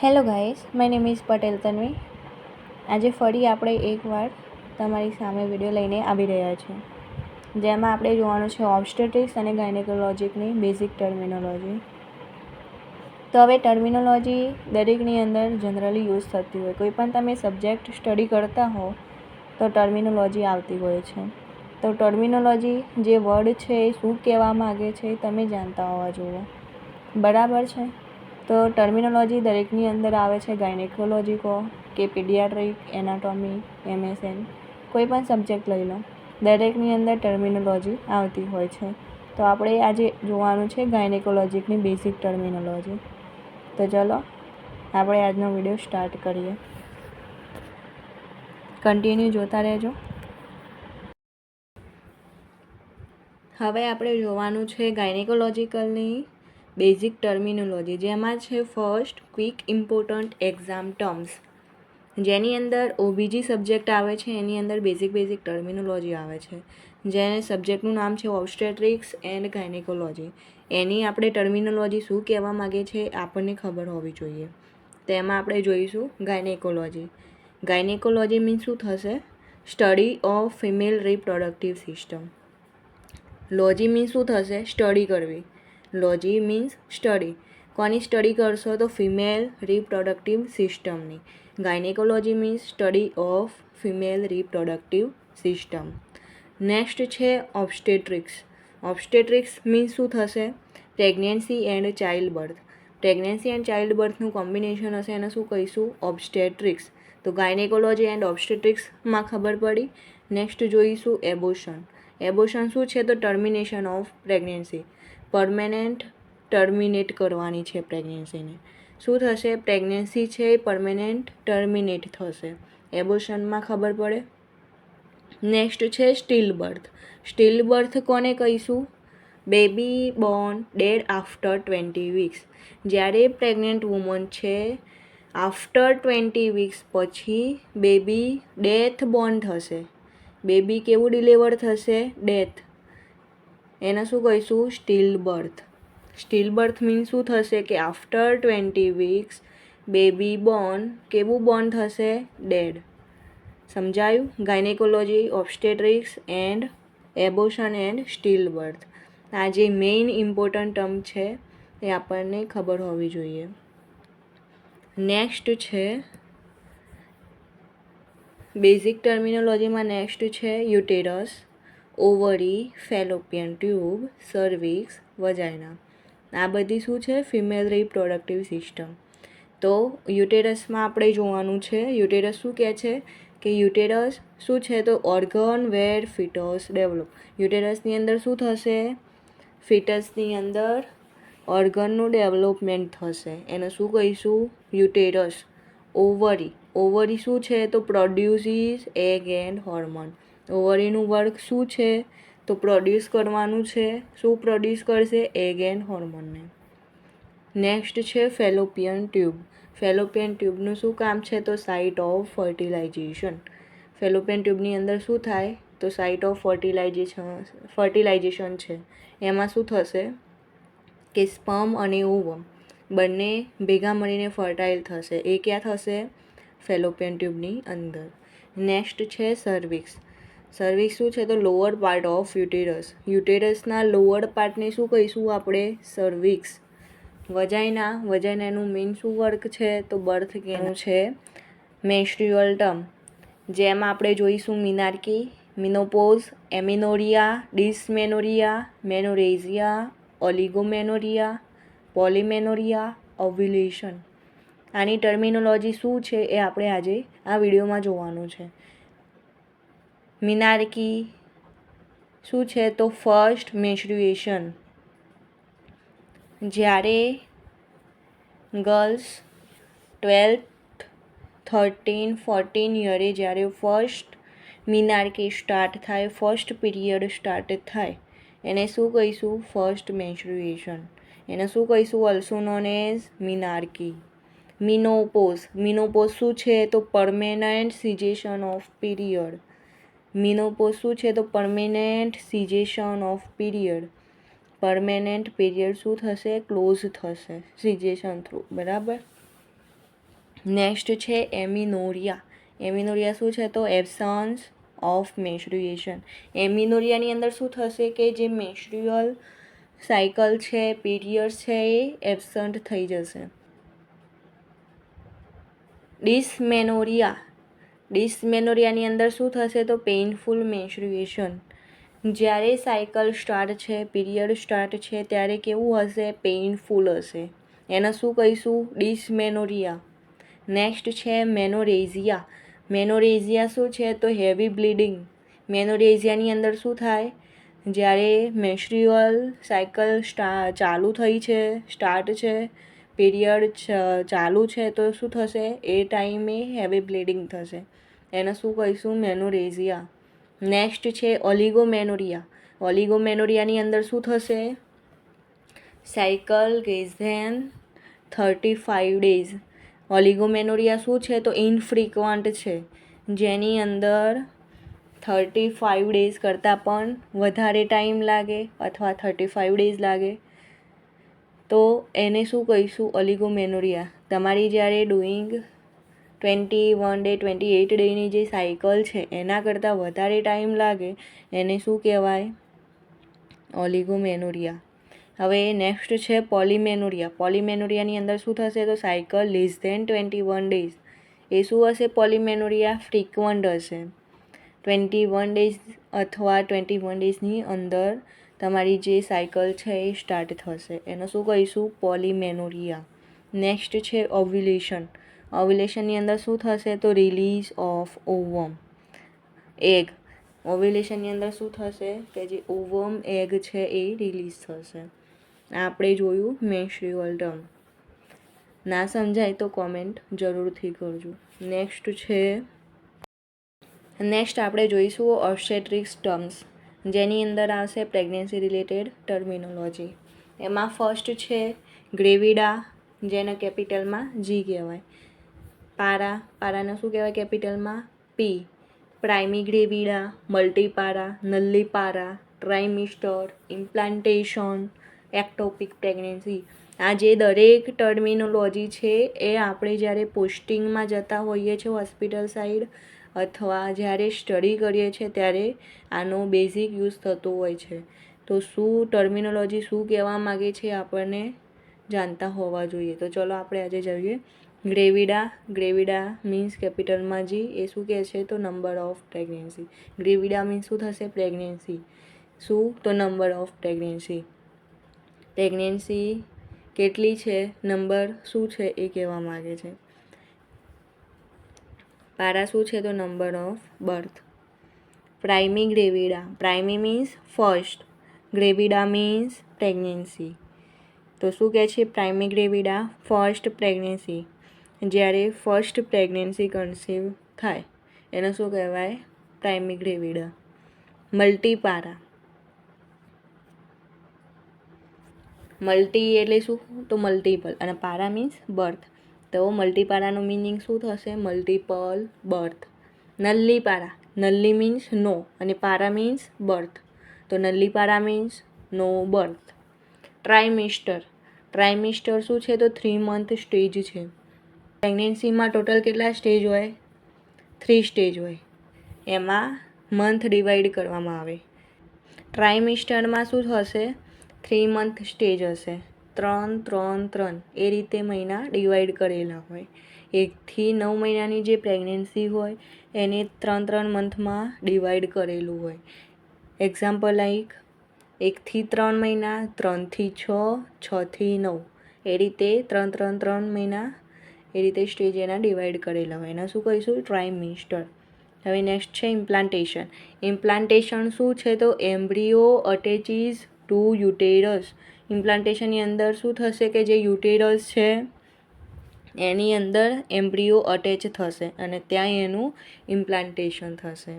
Hello guys, my name is Patel Tanvi. આજે ફરી આપણે એકવાર તમારી સામે વિડીયો લઈને આવી રહ્યા છે, જેમાં આપણે જોવાનું છે ઓબ્સ્ટેટ્રિક્સ અને ગાયનેકોલોજીની બેઝિક ટર્મિનોલોજી. તો હવે ટર્મિનોલોજી દરેકની અંદર જનરલી યુઝ થતી હોય. કોઈ પણ તમે સબ્જેક્ટ સ્ટડી કરતા હો તો ટર્મિનોલોજી આવતી હોય છે. તો ટર્મિનોલોજી જે વર્ડ છે એ શું કહેવા માગે છે તમે જાણતા હોવા જોઈએ, બરાબર છે. તો ટર્મિનોલોજી દરેકની અંદર આવે છે. ગાયનેકોલોજી કહો કે પીડિયાટ્રિક, એનાટોમી, MSN, કોઈ પણ સબ્જેક્ટ લઈ લો, દરેકની અંદર ટર્મિનોલોજી આવતી હોય છે. તો આપણે આજે જોવાનું છે ગાયનેકોલોજીની બેઝિક ટર્મિનોલોજી. તો ચલો આપણે આજનો વિડીયો સ્ટાર્ટ કરીએ. કન્ટિન્યુ જોતા રહેજો. હવે આપણે જોવાનું છે ગાયનેકોલોજીકલની બેઝિક ટર્મિનોલોજી, જેમાં છે first quick important exam terms, જેની અંદર OBG સબ્જેક્ટ આવે છે. એની અંદર બેઝિક ટર્મિનોલોજી આવે છે, જેને સબ્જેક્ટનું નામ છે ઓબ્સ્ટેટ્રિક્સ એન્ડ ગાયનેકોલોજી. એની આપણે ટર્મિનોલોજી શું કહેવા માગે છે આપણને ખબર હોવી જોઈએ. તેમાં આપણે જોઈશું ગાયનેકોલોજી. ગાયનેકોલોજી મીન્સ શું થશે? Study of female reproductive system. Logy means શું થશે? સ્ટડી કરવી. Logy means study. કોની સ્ટડી કરશો? તો ફિમેલ રિપ્રોડક્ટિવ સિસ્ટમની. Gynaecology means study of female reproductive system. Next છે ઓબ્સ્ટેટ્રિક્સ. ઓબ્સ્ટેટ્રિક્સ મીન્સ શું થશે? Pregnancy and childbirth. Pregnancy and child બર્થનું કોમ્બિનેશન હશે, એને શું કહીશું? ઓબ્સ્ટેટ્રિક્સ. તો ગાયનેકોલોજી એન્ડ ઓબ્સ્ટેટ્રિક્સમાં ખબર પડી. નેક્સ્ટ જોઈશું એબોર્શન. એબોર્શન શું છે? તો termination of pregnancy. Permanent terminate કરવાની છે પ્રેગ્નન્સીને. શું થશે? પ્રેગ્નન્સી છે એ પરમેનન્ટ ટર્મિનેટ થશે. એબોર્શનમાં ખબર પડે. નેક્સ્ટ છે સ્ટીલ બર્થ. સ્ટીલ બર્થ કોને કહીશું? Baby born dead after 20 weeks. જ્યારે પ્રેગ્નન્ટ વુમન છે, આફ્ટર 20 વીક્સ પછી બેબી ડેથ બોર્ન થશે. બેબી કેવું ડિલિવર થશે? ડેથ. એને શું કહીશું? Stillbirth. Stillbirth means શું થશે? કે આફ્ટર 20 વીક્સ બેબી બોર્ન કેવું બોર્ન થશે? ડેડ. સમજાયું? Gynaecology, obstetrics and abortion and stillbirth. આ જે મેઇન ઇમ્પોર્ટન્ટ ટર્મ છે એ આપણને ખબર હોવી જોઈએ. નેક્સ્ટ છે બેઝિક ટર્મિનોલોજીમાં નેક્સ્ટ છે યુટેરસ, ઓવરી, ફેલોપિયન ટ્યુબ, સર્વિક્સ, વજાઇના. આ બધી શું છે? Female reproductive system. તો યુટેરસમાં આપણે જોવાનું છે. યુટેરસ શું કહે છે? કે યુટેરસ શું છે? તો ઓર્ગન વેર ફિટસ ડેવલપ. યુટેરસની અંદર શું થશે? ફિટસની અંદર ઓર્ગનનું ડેવલપમેન્ટ થશે. એને શું કહીશું? યુટેરસ. ઓવરી. ઓવરી શું છે? તો પ્રોડ્યુસીસ એગ એન્ડ હોર્મોન. ઓવરીનું વર્ક શું છે? તો પ્રોડ્યુસ કરવાનું છે. શું પ્રોડ્યુસ કરશે? એગ એન્ડ હોર્મોનને. નેક્સ્ટ છે ફેલોપિયન ટ્યુબ. ફેલોપિયન ટ્યુબનું શું કામ છે? તો સાઇટ ઓફ ફર્ટિલાઇઝેશન. ફેલોપિયન ટ્યુબની અંદર શું થાય? તો સાઇટ ઓફ ફર્ટિલાઇઝેશન છે. એમાં શું થશે? કે સ્પર્મ અને ઓવમ બંને ભેગા મળીને ફર્ટાઇલ થશે. એ ક્યાં થશે? ફેલોપિયન ટ્યુબની અંદર. નેક્સ્ટ છે સર્વિક્સ. સર્વિક્સ શું છે? તો લોઅર પાર્ટ ઓફ યુટેરસ. યુટેરસના લોઅર પાર્ટને શું કહીશું આપણે? સર્વિક્સ. વજાઇના. વજાઇનાનું મેઇન શું વર્ક છે? તો બર્થ કેનું છે? Menstrual term. જેમાં આપણે જોઈશું મિનાર્કી, મિનોપોઝ, એમિનોરિયા, ડિસમેનોરિયા, મેનોરેઝિયા, ઓલિગોમેનોરિયા, પોલિમેનોરિયા, ઓવ્યુલેશન. આની ટર્મિનોલોજી શું છે એ આપણે આજે આ વિડીયોમાં જોવાનું છે. મિનાર્કી શું છે? તો ફર્સ્ટ મેન્સ્ટ્રુએશન. જ્યારે ગર્લ્સ 12, 13, 14 યરે જ્યારે ફર્સ્ટ મિનાર્કી સ્ટાર્ટ થાય, ફર્સ્ટ પીરિયડ સ્ટાર્ટ થાય, એને શું કહીશું? First menstruation. એને શું કહીશું? Also known as menarche. Menopause. Menopause શું છે? તો permanent cessation of period. Menopause શું છે? તો permanent cessation of period. Permanent period શું થશે? ક્લોઝ થશે સિઝેશન થ્રુ. બરાબર. નેક્સ્ટ છે એમિનોરિયા. એમિનોરિયા શું છે? તો એબ્સન્સ ઓફ મેન્સ્ટ્રુએશન. એમિનોરિયાની અંદર શું થશે કે જે મેન્સ્ટ્રુઅલ સાયકલ છે, પીરિયડ્સ છે, એ એબસન્ટ થઈ જશે. ડિસમેનોરિયા. ડિસમેનોરિયાની અંદર શું થશે? તો પેઇનફુલ મેન્સ્ટ્રુએશન. જ્યારે સાયકલ સ્ટાર્ટ છે, પીરિયડ સ્ટાર્ટ છે, ત્યારે કેવું હશે? પેઇનફુલ હશે. એને શું કહીશું? ડિસમેનોરિયા. નેક્સ્ટ છે મેનોરેઝિયા. મેનોરેઝિયા શું છે? તો હેવી બ્લીડિંગ. મેનોરેઝિયાની અંદર શું થાય? જ્યારે મેન્સ્ટ્રુઅલ સાયકલ ચાલુ થઈ છે, સ્ટાર્ટ છે, પીરિયડ ચાલુ છે, તો શું થશે? એ ટાઈમે હેવી બ્લીડિંગ થશે. એને શું કહીશું? મેનોરેઝિયા. નેક્સ્ટ છે ઓલિગોમેનોરિયા. ઓલિગોમેનોરિયાની અંદર શું થશે? Cycle less than 35 days. Oligomenorrhoea શું છે? તો ઇનફ્રિક્વન્ટ છે, જેની અંદર 35 ડેઝ કરતાં પણ વધારે ટાઈમ લાગે અથવા 35 ડેઝ લાગે, તો એને શું કહીશું? ઓલિગોમેનોરિયા. તમારી જ્યારે ડુઈંગ 21 ડે 28 ડેની જે સાયકલ છે એના કરતાં વધારે ટાઈમ લાગે એને શું કહેવાય? ઓલિગોમેનોરિયા. હવે નેક્સ્ટ છે પોલીમેનોરિયા. પોલીમેનોરિયાની અંદર શું થશે? તો સાયકલ લેસ ધેન 21 ડેઝ. એ શું હશે? પોલીમેનોરિયા ફ્રીક્વન્ટ હશે. 21 ડેઝ અથવા 21 ડેઝની અંદર તમારી જે સાયકલ છે એ સ્ટાર્ટ થશે. એને શું કહીશું? પોલીમેનોરિયા. નેક્સ્ટ છે ઓવ્યુલેશન. ઓવ્યુલેશનની અંદર શું થશે? તો રિલીઝ ઓફ ઓવમ એગ. ઓવ્યુલેશનની અંદર શું થશે? કે જે ઓવમ એગ છે એ રિલીઝ થશે. આપણે જોયું મેન્સ્ટ્રુઅલ ટર્મ. ના સમજાય તો કોમેન્ટ જરૂરથી કરજો. નેક્સ્ટ આપણે જોઈશું ઓબ્સ્ટેટ્રિક્સ ટર્મ્સ, જેની અંદર આવશે પ્રેગ્નન્સી રિલેટેડ ટર્મિનોલોજી. એમાં ફર્સ્ટ છે ગ્રેવિડા, જેને કેપિટલમાં જી કહેવાય. પારાને શું કહેવાય કેપિટલમાં? પી. પ્રાઇમી ગ્રેવિડા, મલ્ટીપારા, નલ્લીપારા, ટ્રાઇમિસ્ટર, ઇમ્પ્લાન્ટેશન, એક્ટોપિક પ્રેગ્નન્સી. આ જે દરેક ટર્મિનોલોજી છે એ આપણે જ્યારે પોસ્ટિંગમાં જતા હોઈએ છીએ હોસ્પિટલ સાઈડ અથવા જ્યારે સ્ટડી કરીએ છીએ ત્યારે આનો બેઝિક યુઝ થતો હોય છે. તો શું ટર્મિનોલોજી શું કહેવા માગે છે આપણને જાણતા હોવા જોઈએ. તો ચલો આપણે આજે જોઈએ. ગ્રેવિડા મીન્સ કેપિટલમાં જી. એ શું કહે છે? તો નંબર ઓફ પ્રેગ્નન્સી. ગ્રેવિડા મીન્સ શું થશે? પ્રેગ્નન્સી. શું? તો નંબર ઓફ પ્રેગ્નન્સી. પ્રેગ્નન્સી કેટલી છે, નંબર શું છે એ કહેવા માગે છે. પારા શું છે? તો number of birth. Primigravida. Primi means first, gravida means pregnancy. તો શું કહે છે? Primigravida first pregnancy. જ્યારે ફર્સ્ટ પ્રેગ્નન્સી કન્સીવ થાય એને શું કહેવાય? પ્રાઇમી ગ્રેવિડા. મલ્ટીપારા. મલ્ટી એટલે શું? તો મલ્ટિપલ, અને પારા મીન્સ બર્થ. તો મલ્ટીપારાનો મિનિંગ શું થશે? Multiple birth. Nullipara. Nulli means no અને પારા મીન્સ બર્થ. તો નલ્લીપારા મીન્સ નો બર્થ. ટ્રાઇમિસ્ટર. ટ્રાઇમિસ્ટર શું છે? તો 3 મંથ સ્ટેજ છે. પ્રેગ્નન્સીમાં ટોટલ કેટલા સ્ટેજ હોય? 3 સ્ટેજ હોય. એમાં મંથ ડિવાઈડ કરવામાં આવે. ટ્રાઇમિસ્ટરમાં શું થશે? 3 મંથ સ્ટેજ હશે. 3, 3, 3 એ રીતે મહિના ડિવાઈડ કરેલા હોય. 1 થી 9 મહિનાની જે પ્રેગ્નન્સી હોય એને 3, 3 મંથમાં ડિવાઈડ કરેલું હોય. એક્ઝામ્પલ લાઈક 1 થી 3 મહિના, 3 થી 6, 6 થી 9 એ રીતે 3, 3, 3 મહિના એ રીતે સ્ટેજ એના ડિવાઈડ કરેલા હોય. એના શું કહીશું? ટ્રાઇમિસ્ટર. હવે નેક્સ્ટ છે ઇમ્પ્લાન્ટેશન. ઇમ્પ્લાન્ટેશન શું છે? તો એમ્બ્રિયો અટેચીસ ટુ યુટેરસ. ઇમ્પ્લાન્ટેશનની અંદર શું થશે? કે જે યુટેરસ છે એની અંદર એમ્બ્રિયો અટેચ થશે અને ત્યાં એનું ઇમ્પ્લાન્ટેશન થશે.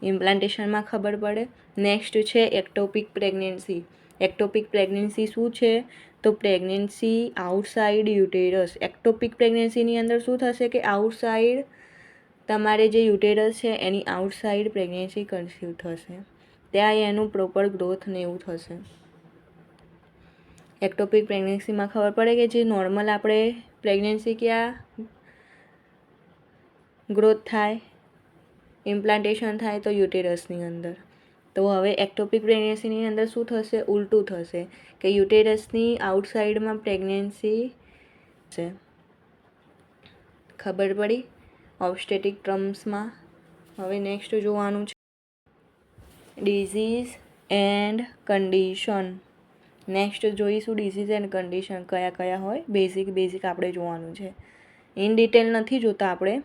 ઇમ્પ્લાન્ટેશનમાં ખબર પડે. નેક્સ્ટ છે એક્ટોપિક પ્રેગ્નન્સી. એક્ટોપિક પ્રેગ્નન્સી શું છે? તો પ્રેગ્નન્સી આઉટસાઇડ યુટેરસ. એક્ટોપિક પ્રેગ્નન્સીની અંદર શું થશે? કે આઉટસાઇડ તમારે જે યુટેરસ છે એની આઉટસાઇડ પ્રેગ્નન્સી કન્સીવ થશે. ત્યાં એનું પ્રોપર ગ્રોથ ને એવું થશે. એક્ટોપિક પ્રેગ્નન્સીમાં ખબર પડે કે જે નોર્મલ આપણે પ્રેગ્નન્સી ક્યાં ગ્રોથ થાય, ઇમ્પ્લાન્ટેશન થાય તો યુટેરસની અંદર. તો હવે એક્ટોપિક પ્રેગ્નન્સીની અંદર શું થશે? ઉલટું થશે કે યુટેરસની આઉટસાઇડમાં પ્રેગ્નન્સી છે. ખબર પડી ઓબ્સ્ટેટિક ટર્મ્સમાં. હવે નેક્સ્ટ જોવાનું છે ડિઝીઝ એન્ડ કન્ડિશન. નેક્સ્ટ જોઈશું ડિઝીઝ એન્ડ કન્ડિશન કયા કયા હોય. બેઝિક આપણે જોવાનું છે. ઇન ડિટેલ નથી જોતા આપણે,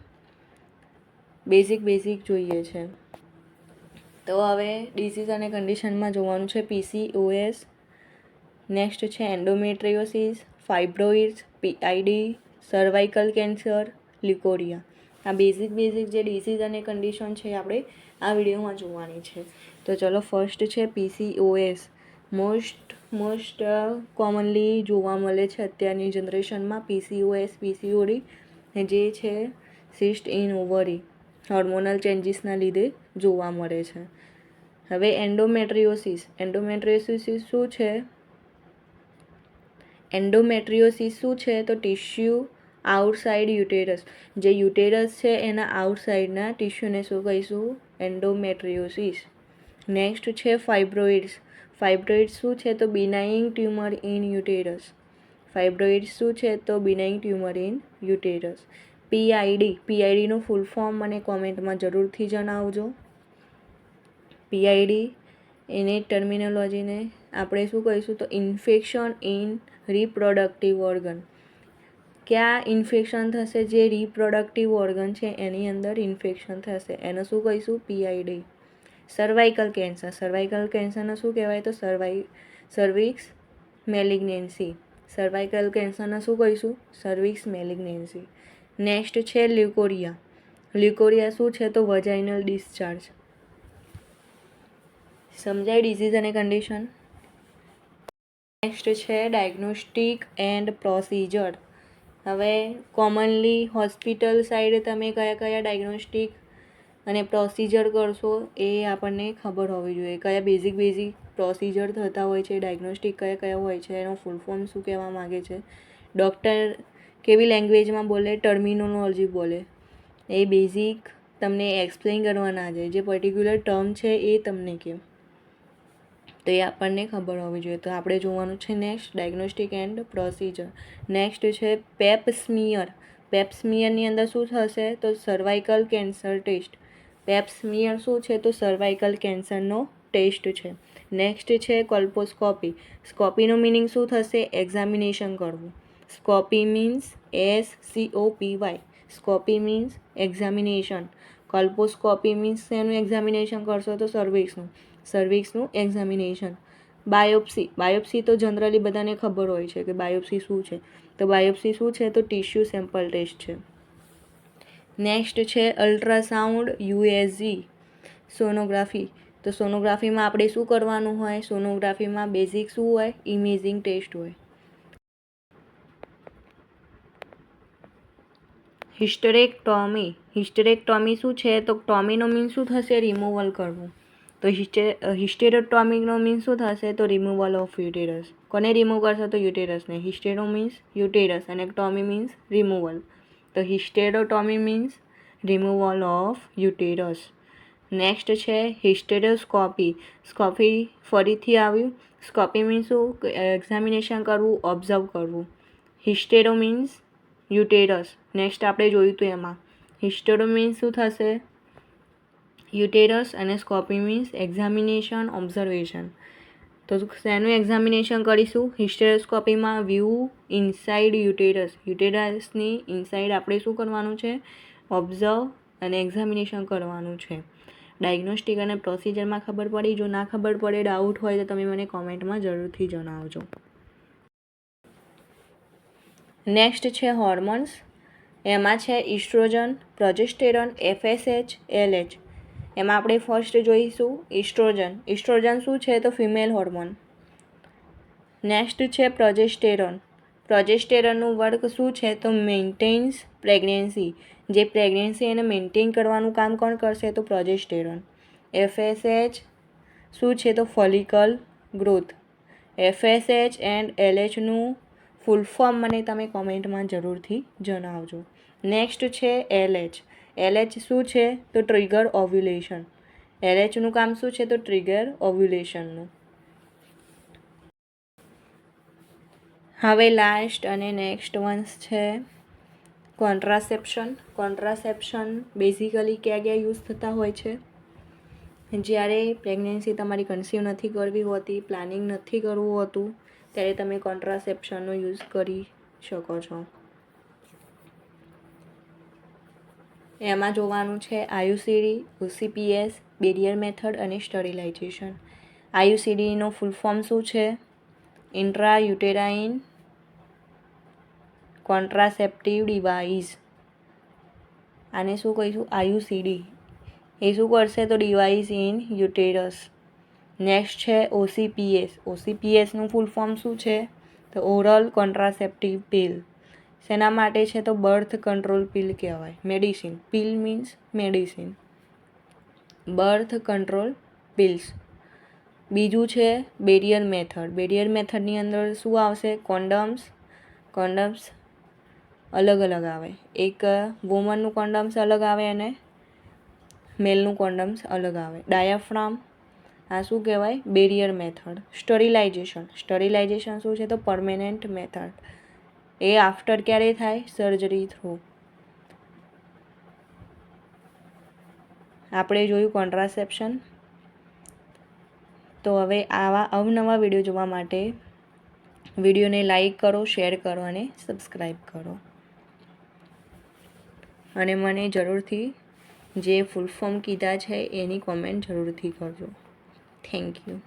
બેઝિક જોઈએ છે. તો હવે ડિઝીઝ અને કન્ડિશનમાં જોવાનું છે PCOS. નેક્સ્ટ છે એન્ડોમેટ્રિયોસિસ, ફાઇબ્રોઇડ્સ, PID, સર્વાઇકલ કેન્સર, લ્યુકોરિયા. આ બેઝિક જે ડિઝીઝ અને કન્ડિશન છે આપણે આ વિડીયોમાં જોવાની છે. તો ચલો ફર્સ્ટ છે PCOS. મોસ્ટ કોમનલી જોવા મળે છે અત્યારની જનરેશનમાં PCOS, PCOD જે છે સિસ્ટ ઇન ઓવરી, હોર્મોનલ ચેન્જીસના લીધે જોવા મળે છે. હવે એન્ડોમેટ્રિયોસિસ શું છે? એન્ડોમેટ્રિયોસિસ શું છે? તો ટિશ્યુ આઉટસાઇડ યુટેરસ, જે યુટેરસ છે એના આઉટસાઇડના ટિશ્યુને શું કહીશું? એન્ડોમેટ્રિયોસિસ. નેક્સ્ટ છે ફાઇબ્રોઇડ્સ. શું છે? તો બિનાઇન ટ્યુમર ઇન યુટેરસ. શું છે? તો બિનાઇન ટ્યુમર ઇન યુટેરસ. PIDનું ફૂલ ફોર્મ મને કોમેન્ટમાં જરૂરથી જણાવજો. PID એની ટર્મિનોલોજીને આપણે શું કહીશું? તો ઇન્ફેક્શન ઇન રિપ્રોડક્ટિવ ઓર્ગન. ક્યાં ઇન્ફેક્શન થશે? જે રિપ્રોડક્ટિવ ઓર્ગન છે એની અંદર ઇન્ફેક્શન થશે, એને શું કહીશું? PID. સર્વાઇકલ કેન્સરને શું કહેવાય? તો સર્વિક્સ મેલિગ્નન્સી. કેન્સરને શું કહીશું? સર્વિક્સ મેલિગ્નન્સી. નેક્સ્ટ છે લ્યુકોરિયા શું છે? તો વજાઇનલ ડિસ્ચાર્જ. સમજાય ડિઝીઝ અને કન્ડિશન. નેક્સ્ટ છે ડાયગ્નોસ્ટિક એન્ડ પ્રોસિજર. હવે કોમનલી હોસ્પિટલ સાઈડ તમે કયા ડાયગ્નોસ્ટિક અને પ્રોસિજર કરશો એ આપણને ખબર હોવી જોઈએ. કયા બેઝિક પ્રોસિજર થતા હોય છે, ડાયગ્નોસ્ટિક કયા હોય છે, એનો ફૂલ ફોર્મ શું કહેવા માગે છે, ડૉક્ટર કેવી લેંગ્વેજમાં બોલે, ટર્મિનોલોજી બોલે, એ બેઝિક તમને એક્સપ્લેન કરવા ના જાય. જે પર્ટિક્યુલર ટર્મ છે એ તમને કેમ, તો એ આપણને ખબર હોવી જોઈએ. તો આપણે જોવાનું છે next diagnostic and procedure. Next છે પેપસ્મિયર. પેપસ્મિયરની અંદર શું થશે? તો સર્વાઇકલ કેન્સર ટેસ્ટ. પેપસ્મિયર શું છે? તો સર્વાઇકલ કેન્સરનો ટેસ્ટ છે. નેક્સ્ટ છે કોલ્પોસ્કોપી. સ્કોપીનો મિનિંગ શું થશે? એક્ઝામિનેશન કરવું. Scopy means SCOPY. Scopy means examination. Colposcopy means એનું એક્ઝામિનેશન કરશો તો સર્વિક્સનું એક્ઝામિનેશન. બાયોપ્સી તો જનરલી બધાને ખબર હોય છે કે બાયોપ્સી શું છે. તો બાયોપ્સી શું છે? તો ટિશ્યુ સેમ્પલ ટેસ્ટ છે. નેક્સ્ટ છે અલ્ટ્રાસાઉન્ડ USG. સોનોગ્રાફી. તો સોનોગ્રાફીમાં આપણે શું કરવાનું હોય? સોનોગ્રાફીમાં બેઝિક શું હોય? ઇમેજિંગ ટેસ્ટ હોય. હિસ્ટેરેક્ટોમી શું છે? તો ટોમીનો મીન્સ શું થશે? રિમૂવલ કરવું. તો હિસ્ટેરેક્ટોમીનો મીન્સ શું થશે? તો રિમૂવલ ઓફ યુટેરસ. કોને રિમૂવ કરશે? તો યુટેરસને. હિસ્ટેરો મીન્સ યુટેરસ અને ટોમી મીન્સ રિમૂવલ. તો હિસ્ટેરોટોમી મીન્સ રિમૂવલ ઓફ યુટેરસ. નેક્સ્ટ છે હિસ્ટેરોસ્કોપી. ફરીથી આવ્યું. સ્કોપી મીન્સ શું? એક્ઝામિનેશન કરવું, ઓબ્ઝર્વ કરવું. હિસ્ટેરો મીન્સ યુટેરસ. નેક્સ્ટ આપણે જોયું હતું એમાં હિસ્ટેરો મીન્સ શું થશે? યુટેરસ અને સ્કોપી મીન્સ એક્ઝામિનેશન, ઓબ્ઝર્વેશન. તો શેનું એક્ઝામિનેશન કરીશું? હિસ્ટેરોસ્કોપીમાં વ્યૂ ઇનસાઇડ યુટેરસની ઇનસાઇડ આપણે શું કરવાનું છે? ઓબ્ઝર્વ અને એક્ઝામિનેશન કરવાનું છે. ડાયગ્નોસ્ટિક અને પ્રોસિજરમાં ખબર પડી. જો ના ખબર પડે, ડાઉટ હોય તો તમે મને કોમેન્ટમાં જરૂરથી જણાવજો. નેક્સ્ટ છે હોર્મોન્સ. એમાં છે ઇસ્ટ્રોજન, પ્રોજેસ્ટેરોન, FSH, LH. એમાં આપણે ફર્સ્ટ જોઈશું ઇસ્ટ્રોજન શું છે? તો ફિમેલ હોર્મોન. નેક્સ્ટ છે પ્રોજેસ્ટેરોનનું વર્ક શું છે? તો મેન્ટેન્સ પ્રેગ્નન્સી. જે પ્રેગ્નન્સી એને મેન્ટેન કરવાનું કામ કોણ કરશે? તો પ્રોજેસ્ટેરોન. FSH શું છે? તો ફોલિકલ ગ્રોથ. FSH એન્ડ LHનું ફૂલ ફોર્મ મને તમે કોમેન્ટમાં જરૂરથી જણાવજો. નેક્સ્ટ છે LH. LH શું છે? તો ટ્રિગર ઓવ્યુલેશન. LHનું કામ શું છે? તો ટ્રિગર ઓવ્યુલેશનનું. હવે લાસ્ટ અને નેક્સ્ટ વન્સ છે કોન્ટ્રાસેપ્શન. કોન્ટ્રાસેપ્શન બેઝિકલી ક્યાં યુઝ થતા હોય છે? જ્યારે પ્રેગ્નન્સી તમારી કન્સીવ નથી કરવી હોતી, પ્લાનિંગ નથી કરવું હોતું, ત્યારે તમે કોન્ટ્રાસેપ્શનનો યુઝ કરી શકો છો. એમાં જોવાનું છે IUCD, OCPS, બેરિયર મેથડ અને સ્ટરીલાઇઝેશન. IUCDનો ફૂલ ફોર્મ શું છે? Intra યુટેરાઇન contraceptive device. આને શું કહીશું? IUCD. એ શું કરશે? તો ડિવાઇસ ઇન યુટેરસ. નેક્સ્ટ છે OCPS. OCPSનું ફૂલ ફોર્મ શું છે? તો ઓરલ કોન્ટ્રાસેપ્ટિવ પિલ. શેના માટે છે? તો બર્થ કંટ્રોલ પિલ કહેવાય. Medicine. Pill means medicine. Birth control pills. બીજું છે બેરિયર મેથડ. બેરિયર મેથડની અંદર શું આવશે? કોન્ડમ્સ. કોન્ડમ્સ અલગ અલગ આવે. એક વુમનનું કોન્ડમ્સ અલગ આવે અને મેલનું કોન્ડમ્સ અલગ આવે. ડાયાફ્રામ. આ શું કહેવાય? Barrier method. સ્ટરીલાઇઝેશન. સ્ટરીલાઇઝેશન શું છે? તો પરમેનન્ટ મેથડ. એ આફ્ટર ક્યારે થાય? Surgery through. આપણે જોયું કોન્ટ્રાસેપ્શન. તો હવે આવા અવનવા વિડીયો જોવા માટે વિડીયોને લાઈક કરો, શેર કરો અને સબસ્ક્રાઈબ કરો. અને મને જરૂરથી જે ફૂલ ફોર્મ કીધા છે એની કોમેન્ટ જરૂરથી કરજો. Thank you.